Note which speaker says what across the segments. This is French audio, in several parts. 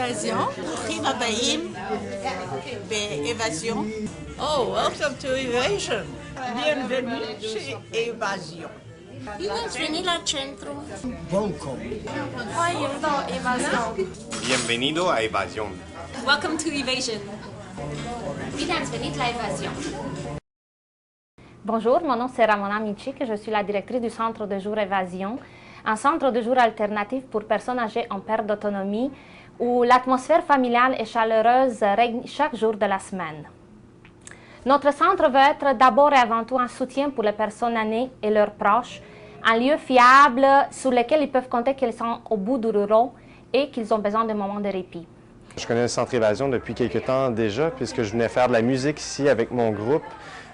Speaker 1: Évasion. Prima Baim, Évasion.
Speaker 2: Oh, welcome to Evasion. Bienvenue chez Évasion.
Speaker 3: Bine ați venit la centru.
Speaker 4: Welcome.
Speaker 5: Bienvenido a Evasion.
Speaker 3: Welcome to Evasion. Bine ați venit la Evasion.
Speaker 6: Bonjour, mon nom c'est Ramona Michik et je suis la directrice du Centre de jour Évasion, un centre de jour alternatif pour personnes âgées en perte d'autonomie où l'atmosphère familiale et chaleureuse règne chaque jour de la semaine. Notre centre veut être d'abord et avant tout un soutien pour les personnes aînées et leurs proches, un lieu fiable sur lequel ils peuvent compter qu'ils sont au bout du rouleau et qu'ils ont besoin de moments de répit.
Speaker 5: Je connais le Centre Évasion depuis quelques temps déjà, puisque je venais faire de la musique ici avec mon groupe.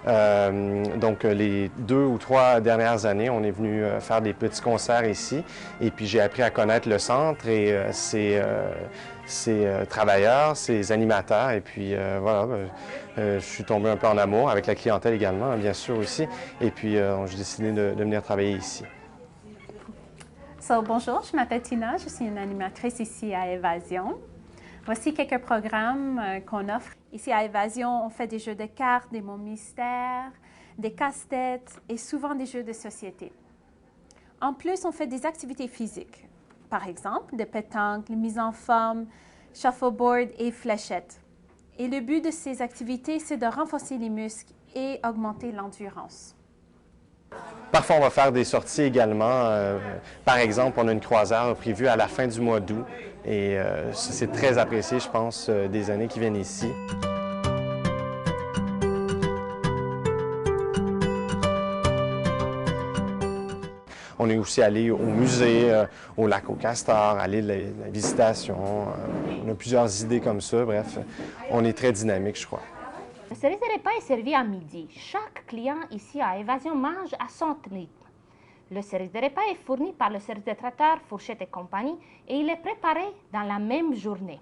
Speaker 5: Donc, les 2 ou 3 dernières années, on est venu faire des petits concerts ici. Et puis, j'ai appris à connaître le centre et ses travailleurs, ses animateurs. Et puis, voilà, je suis tombé un peu en amour avec la clientèle également, bien sûr aussi. Et puis, j'ai décidé de venir travailler ici.
Speaker 7: Bonjour, je m'appelle Tina, je suis une animatrice ici à Évasion. Voici quelques programmes qu'on offre. Ici à Évasion, on fait des jeux de cartes, des mots mystères, des casse-têtes et souvent des jeux de société. En plus, on fait des activités physiques. Par exemple, des pétanques, les mises en forme, shuffleboard et fléchettes. Et le but de ces activités, c'est de renforcer les muscles et augmenter l'endurance.
Speaker 5: Parfois, on va faire des sorties également. Par exemple, on a une croisière prévue à la fin du mois d'août. Et c'est très apprécié, je pense, des années qui viennent ici. On est aussi allé au musée, au lac aux castors, aller de la visitation. On a plusieurs idées comme ça. Bref, on est très dynamique, je crois.
Speaker 6: Le service de repas est servi à midi. Chaque client ici à Évasion mange à son rythme. Le service de repas est fourni par le service de traiteur, fourchette et compagnie et il est préparé dans la même journée.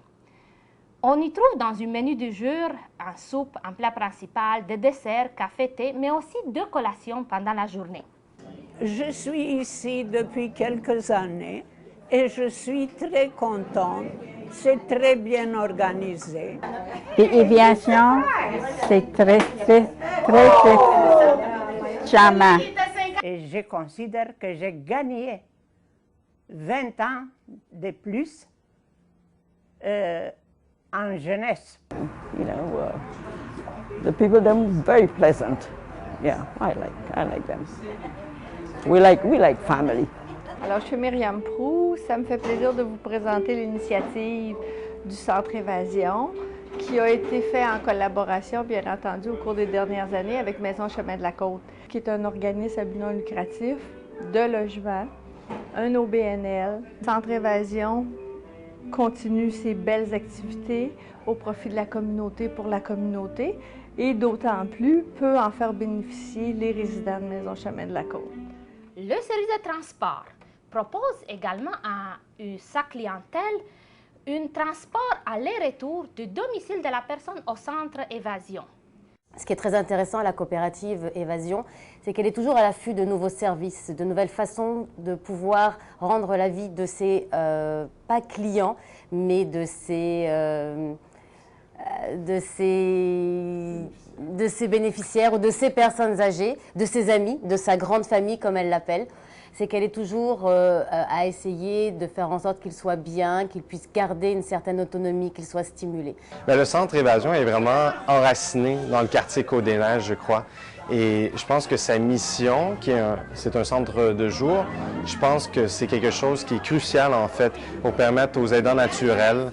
Speaker 6: On y trouve dans un menu du jour un soupe, un plat principal, des desserts, café, thé, mais aussi 2 collations pendant la journée.
Speaker 2: Je suis ici depuis quelques années et je suis très contente. C'est très bien organisé.
Speaker 8: L'évasion, c'est très charmant.
Speaker 2: Et je considère que j'ai gagné 20 ans de plus en jeunesse.
Speaker 8: You know, the people they're very pleasant. Yeah, I like them. We like family.
Speaker 9: Alors, je suis Myriam Proux. Ça me fait plaisir de vous présenter l'initiative du Centre Évasion, qui a été fait en collaboration, bien entendu, au cours des dernières années avec Maison Chemin de la Côte, qui est un organisme à but non lucratif de logement, un OBNL. Centre Évasion continue ses belles activités au profit de la communauté pour la communauté et d'autant plus peut en faire bénéficier les résidents de Maison Chemin de la Côte.
Speaker 6: Le service de transport propose également à sa clientèle un transport aller-retour du domicile de la personne au centre Évasion.
Speaker 10: Ce qui est très intéressant à la coopérative Évasion, c'est qu'elle est toujours à l'affût de nouveaux services, de nouvelles façons de pouvoir rendre la vie de ses, pas clients, mais de ses bénéficiaires ou de ses personnes âgées, de ses amis, de sa grande famille comme elle l'appelle. C'est qu'elle est toujours à essayer de faire en sorte qu'il soit bien, qu'il puisse garder une certaine autonomie, qu'il soit stimulé.
Speaker 5: Bien, le Centre Évasion est vraiment enraciné dans le quartier Côte-des-Neiges, je crois. Et je pense que sa mission, c'est un centre de jour, je pense que c'est quelque chose qui est crucial, en fait, pour permettre aux aidants naturels,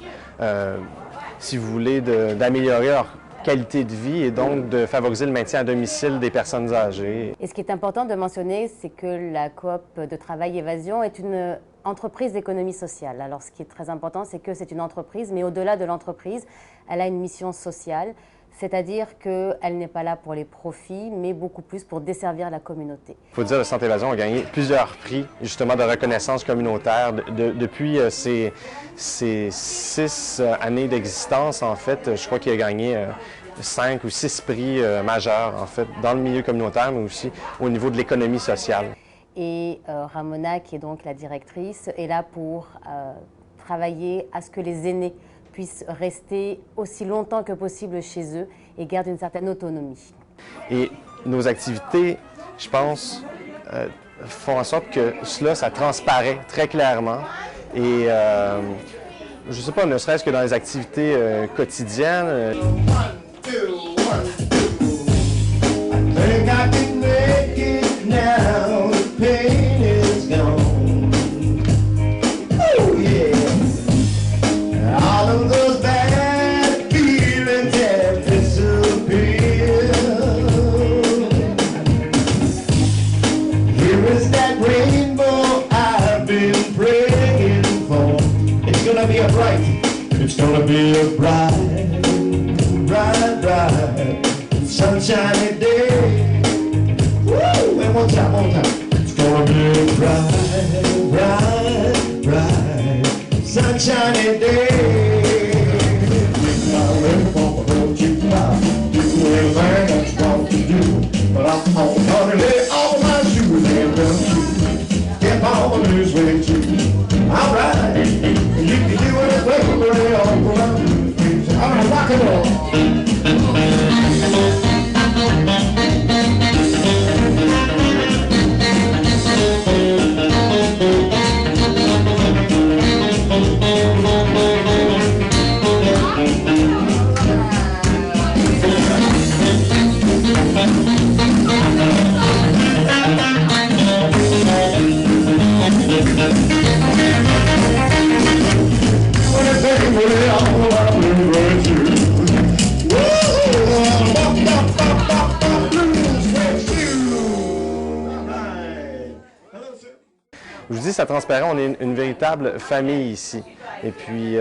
Speaker 5: si vous voulez, d'améliorer leur qualité de vie et donc de favoriser le maintien à domicile des personnes âgées.
Speaker 10: Et ce qui est important de mentionner, c'est que la coop de travail Évasion est une entreprise d'économie sociale. Alors ce qui est très important, c'est que c'est une entreprise, mais au-delà de l'entreprise, elle a une mission sociale, c'est-à-dire qu'elle n'est pas là pour les profits, mais beaucoup plus pour desservir la communauté.
Speaker 5: Il faut dire que le Centre Évasion a gagné plusieurs prix, justement, de reconnaissance communautaire depuis ses 6 années d'existence. En fait, je crois qu'il a gagné 5 ou 6 prix majeurs, en fait, dans le milieu communautaire, mais aussi au niveau de l'économie sociale.
Speaker 10: Et Ramona, qui est donc la directrice, est là pour travailler à ce que les aînés puissent rester aussi longtemps que possible chez eux et gardent une certaine autonomie.
Speaker 5: Et nos activités, je pense, font en sorte que cela, ça transparaît très clairement. Et je ne sais pas, ne serait-ce que dans les activités quotidiennes.
Speaker 4: It's gonna be a bright, bright, bright, sunshiny day. Woo! And one time. It's gonna be a bright, bright, bright, sunshiny day. Do everything I'm supposed to do, but I'm gonna lay all my shoes and them shoes. Get on the news way too. All right, you can do anything, but they all go out to the streets. I'm gonna rock and roll.
Speaker 5: Je vous dis, ça transparaît, on est une véritable famille ici. Et puis,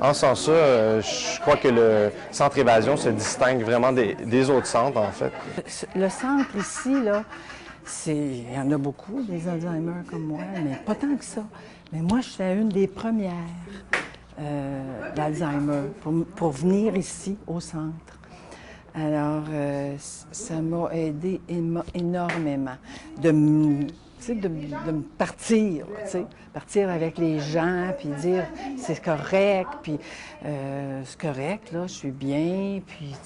Speaker 5: en ce sens-là, je crois que le Centre Évasion se distingue vraiment des autres centres, en fait.
Speaker 8: Le centre ici, là, il y en a beaucoup, des Alzheimer comme moi, mais pas tant que ça. Mais moi, je suis une des premières d'Alzheimer pour venir ici, au centre. Alors, ça m'a aidé énormément de me partir, partir avec les gens, puis dire c'est correct, puis c'est correct, là, je suis bien, puis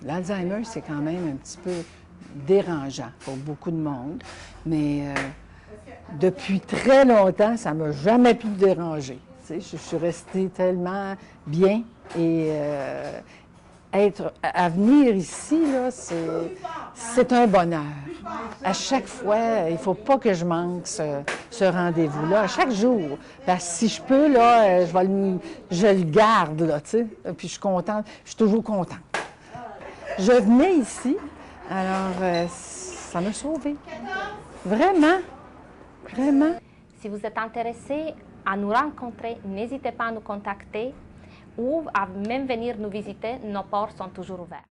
Speaker 8: l'Alzheimer, c'est quand même un petit peu dérangeant pour beaucoup de monde, mais depuis très longtemps, ça ne m'a jamais pu me déranger. Je suis restée tellement bien et à venir ici, là, c'est un bonheur. À chaque fois, il ne faut pas que je manque ce rendez-vous-là. À chaque jour, parce que si je peux, là, je le garde, là, tu sais. Puis je suis contente, je suis toujours contente. Je venais ici, alors ça m'a sauvée. Vraiment, vraiment.
Speaker 6: Si vous êtes intéressé à nous rencontrer, n'hésitez pas à nous contacter ou à même venir nous visiter. Nos portes sont toujours ouvertes.